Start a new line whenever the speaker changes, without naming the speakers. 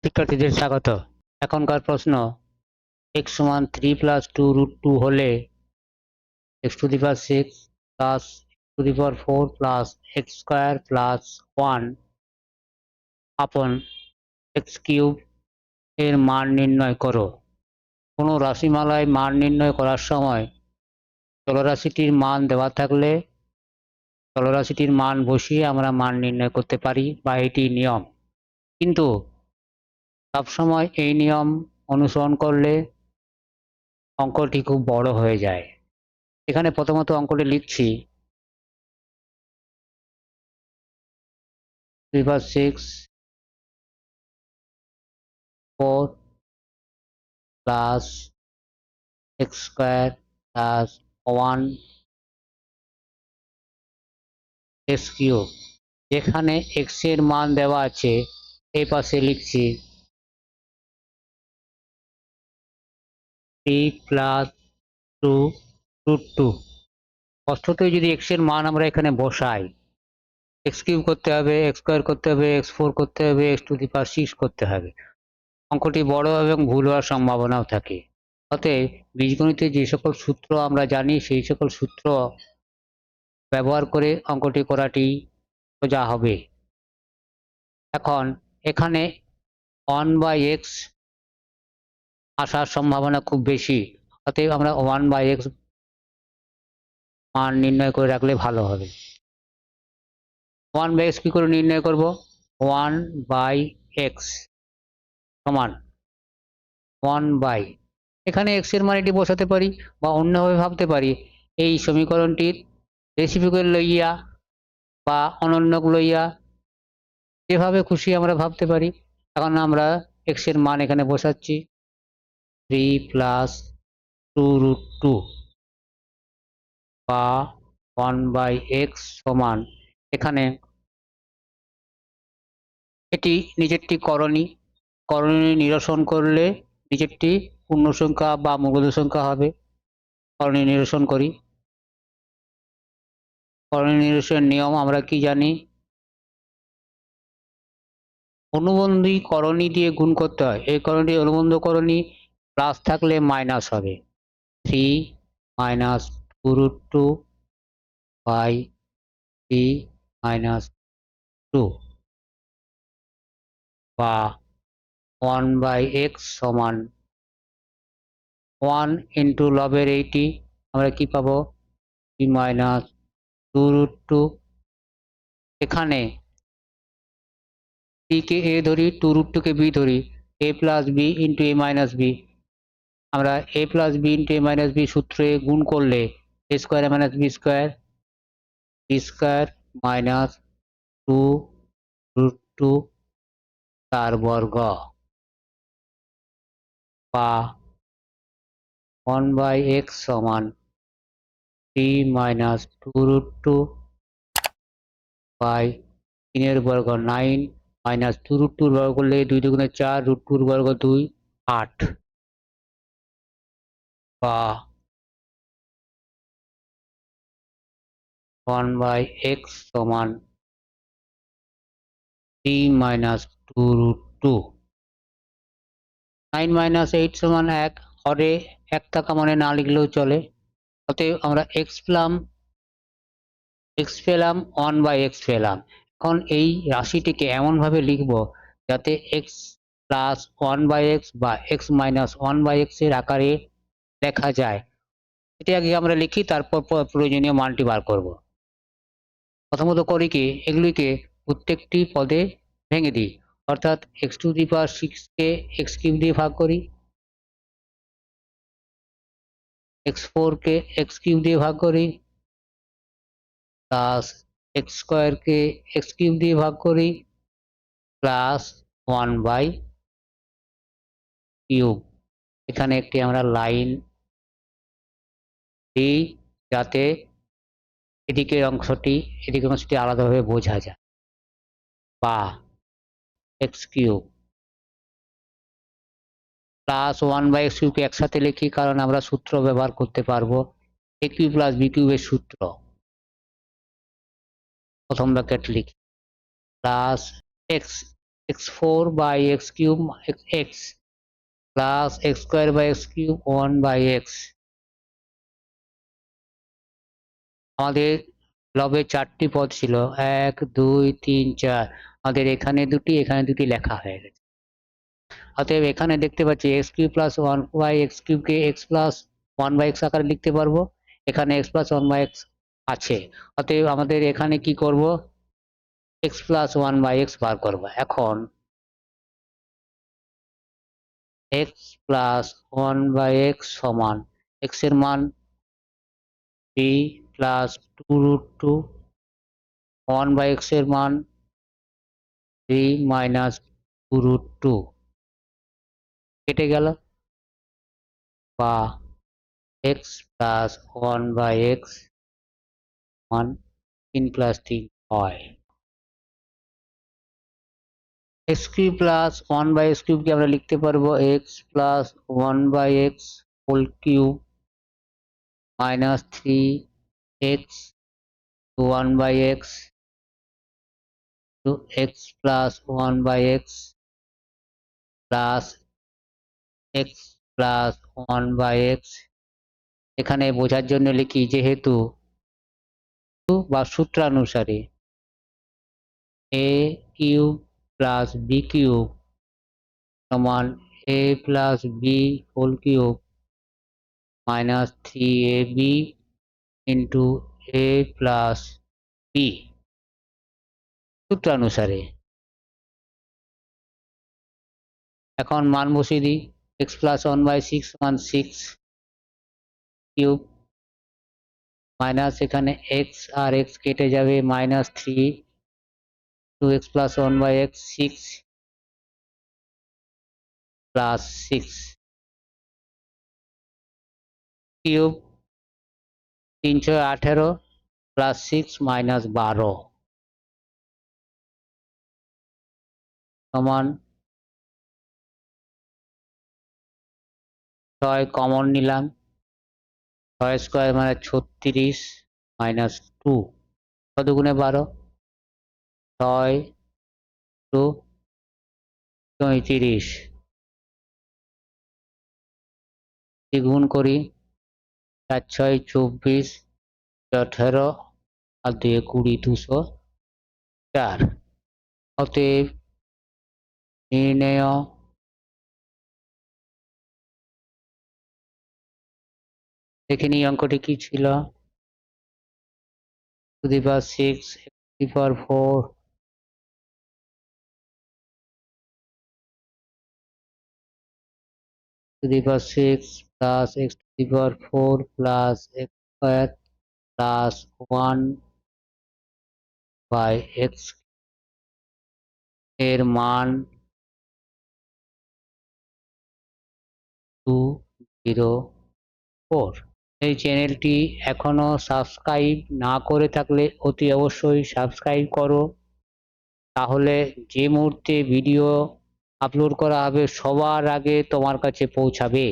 শিক্ষার্থীদের স্বাগত। এখনকার প্রশ্ন, x সমান 3 প্লাস 2√2 হলে x to the power 6 plus x to the power 4 plus x square plus 1 আপন x কিউব এর মান নির্ণয় করো। কোনো রাশিমালায় মান নির্ণয় করার সময় চলরাশিটির মান দেওয়া থাকলে চলরাশিটির মান বসিয়ে আমরা মান নির্ণয় করতে পারি বা এটি নিয়ম। কিন্তু সবসময় এই নিয়ম অনুসরণ করলে অঙ্কটি খুব বড় হয়ে যায়। এখানে প্রথমত অঙ্কটি লিখছি 3 বার 6 4 plus x square plus 1 x cube. যেখানে x এর মান দেওয়া আছে এই পাশে লিখছি 3 প্লাস 2√2। স্পষ্টতই যদি x এর মান আমরা এখানে বসাই, x কিউব করতে হবে, x স্কয়ার করতে হবে, x4 করতে হবে, x টু দি পাওয়ার 6 করতে হবে। অঙ্কটি বড় এবং ভুল হওয়ার সম্ভাবনাও থাকে। অতএব বীজগণিতে যে সকল সূত্র আমরা জানি সেই সকল সূত্র ব্যবহার করে অঙ্কটি করাটি সোজা হবে। এখন এখানে 1/x আসার সম্ভাবনা খুব বেশি, অতএব আমরা 1/x মান নির্ণয় করে রাখলে ভালো হবে। 1/x কি করে নির্ণয় করব? 1/x সমান 1 এখানে x এর মান এটি বসাতে পারি বা অন্যভাবে ভাবতে পারি, এই সমীকরণটির রেসিপ্রোকাল লইয়া বা অনন্যক লইয়া যেভাবে খুশি আমরা ভাবতে পারি। এখন আমরা x এর মান এখানে বসাচ্ছি 3 প্লাস 2√2 বা 1/x সমান, এখানে এটি নিজেরটি করণী নিরসন করলে নিজেরটি পূর্ণ সংখ্যা বা মূলদ সংখ্যা হবে। করণী নিরসন করি। করণী নিরসনের নিয়ম আমরা কি জানি? অনুবন্ধী করণী দিয়ে গুণ করতে হয়। এই করণীটি অনুবন্ধ করণী, প্লাস থাকলে মাইনাস হবে। 3 মাইনাস 2√2 বাই 3 মাইনাস 2 বা 1/x সমান 1 ইন্টু লবের 80, আমরা কি পাবো? 3 মাইনাস 2√2। এখানে t কে a ধরি, 2√2 কে b ধরি, a plus b into a minus b। আমরা a plus b into a minus b সূত্রে গুণ করলে a square minus b square, b square minus 2√2 তার বর্গ বা 1/x সমান 3 মাইনাস 2√2 বাই 3 এর বর্গ 9 মাইনাস 2√2 বর্গ করলে 2 দুগুণে 4, √2 বর্গ 2 8 বা 1/x সমান 3 মাইনাস 2√2। 9 মাইনাস 8 সমান 1, হরে 1 থাকা মানে না লিখলেও চলে। অতএব আমরা x পেলাম 1/x পেলাম। এখন এই রাশিটিকে এমনভাবে লিখব যাতে x প্লাস 1/x বা x মাইনাস 1/x এর আকারে লেখা যায়। এটি আগে আমরা লিখি, তারপর প্রয়োজনীয় মানটি বার করব। প্রথমত করি কি, এগুলিকে প্রত্যেকটি পদে ভেঙে দিই, অর্থাৎ x to the power 6 K x cube দিয়ে ভাগ করি, x4 কে x কিউব দিয়ে ভাগ করি, প্লাস x স্কয়ার কে x কিউব দিয়ে ভাগ করি, প্লাস 1/কিউব। এখানে একটি আমরা লাইন দিই যাতে এদিকের অংশটি আলাদাভাবে বোঝা যায়, বা x কিউব প্লাস 1/x কিউবকে একসাথে লিখি, কারণ আমরা সূত্র ব্যবহার করতে পারবো a কিউব প্লাস b কিউবের সূত্র। প্রথম ব্র্যাকেট লিখি plus x x4 by x cube x plus x square by x cube 1 by x। আমাদের লবে 4টি পদ ছিল, 1 2 3 4। আমাদের এখানে দুটি লেখা হয়ে গেছে। অতএব এখানে দেখতে পাচ্ছি x cube plus one by x কিউবকে x plus one by x আকারে লিখতে পারবো। এখানে x plus one by x আছে, অতএব আমাদের এখানে কি করব, x plus one by x বার করবো। এখন x plus one by x সমান এক্স এর মান 3 প্লাস 2√2, ওয়ান বাই এক্স এর মান 3 মাইনাস 2√2 কেটে গেল, বা x plus one by x মান 3 প্লাস 3 হয়। X cube plus one by x কিউবকে আমরা লিখতে পারবো x plus one by x whole cube minus 3x one by x to x plus one by x plus x plus one by x. এখানে বোঝার জন্য লিখি, যেহেতু বা সূত্রানুসারে A cube plus B cube সমান A plus B whole cube minus 3ab into A plus B সূত্রানুসারে। এখন মান বসিয়ে দিই, x plus one by six মান 6 কিউব মাইনাস এখানে এক্স আর এক্স কেটে যাবে, minus 3 2x plus one by x 6 plus 6 cube 318 plus 6 minus 12 সমান 6 কমন নিলাম, 6 স্কোয়ার মানে 36 মাইনাস 2 কত গুণে 12, 6 2 35 গুণ করি, 4 6 24 18 আর 2 20 204। অতএব নির্ণেয় দেখে নিই অঙ্কটি কি ছিল। To the power 6 x to the power 4 to the power 6 plus x to the power 4 plus x square plus 1 by x এর মান 204। এই চ্যানেলটি এখনো সাবস্ক্রাইব না করে থাকলে অতি অবশ্যই সাবস্ক্রাইব করো, তাহলে যে মুহূর্তে ভিডিও আপলোড করা হবে সবার আগে তোমার কাছে পৌঁছাবে।